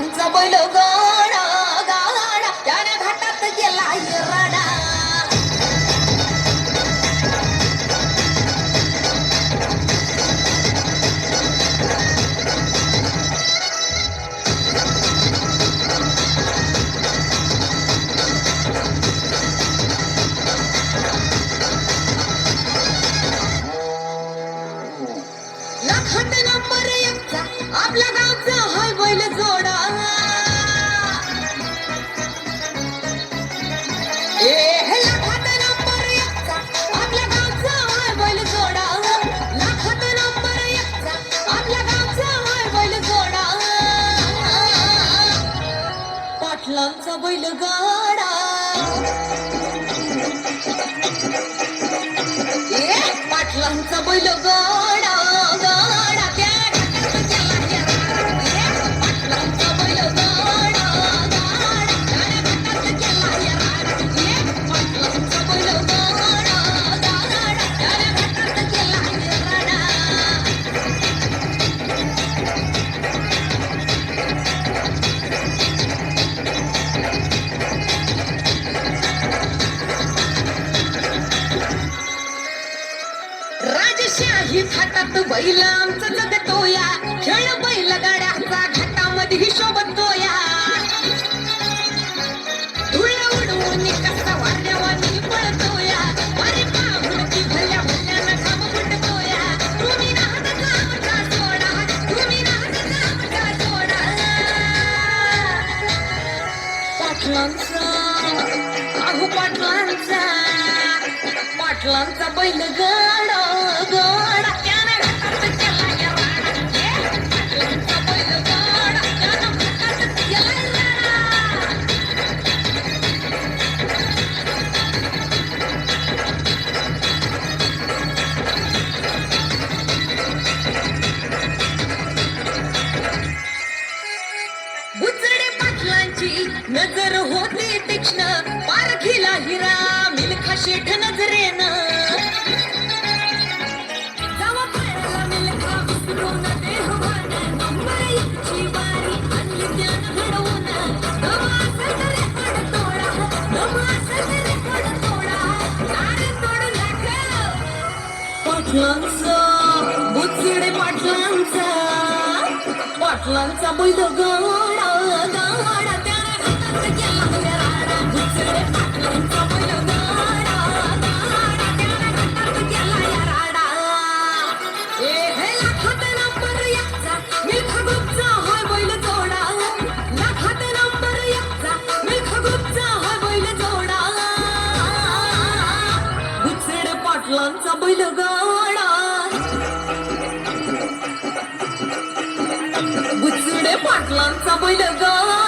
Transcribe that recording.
पाटलांचा बैल गाडा गाडा त्याने घाटात गेला राडा. लाखात नंबर एकचा आपल्या गावचा हाय बैल जोडा. लाखात नंबर एकचा आपल्या गावचा हाय बैल जोडा. लाखात नंबर एकचा आपल्या गावचा हाय बैल जोडा. पाटलांचा बैल गाडा. पाटलांचा बैल गाडा गाडा त्या घाटात गेला राडा. पाटलांचा बैल गाडा गाडा त्या घाटात गेला राडा. पाटलांचा बैल गाडा गाडा त्या घाटात गेला राडा. राजशाही थाटात बैल आमचं जगतोया. खेळ बैल गाड्याचा घाटामध्ये शोभतोया. धुळ उडवून कसा वाऱ्यावानी पळतोया. वारे पाहून ती भल्या भल्यानं घाम फुटतोया. तुम्ही नाहकचा आमचा सोडा. तुम्ही नाहकचा आमचा सोडा. पाटलांचा अहो पाटलांचा पाटलांचा बैल गाडा गाडा त्याने घाटात गेला राडा. पाटलांचा बैल गाडा त्याने घाटात गेला राडा. बुचडे पाटलांची नजर होती तीक्ष्ण. पारखीला हिरा मिल्खा शेठ नजरेनं. जावा पायाला मिल्खा विसरून देहवान. नंबर एकची वारी आणली त्यानं घडवून. नवा असेल तर रेकॉर्ड तोडा. नवा असेल तर रेकॉर्ड तोडा. नारे तोडू नका. पाटलांचा बुचडे पाटलांचा पाटलांचा बैल गाडा गाडा त्याने घाटात गेला राडा. बुचडे पाटलांचा बैल गाडा गाडा त्याने घाटात गेला राडा. लाखात नंबर एकचा मिल्खा ग्रुपचा हाय बैल जोडा. लाखात नंबर एकचा मिल्खा ग्रुपचा हाय बैल जोडा. बुचडे पाटलांचा बैल गाडा. बुचडे पाटलांचा बैल गाडा.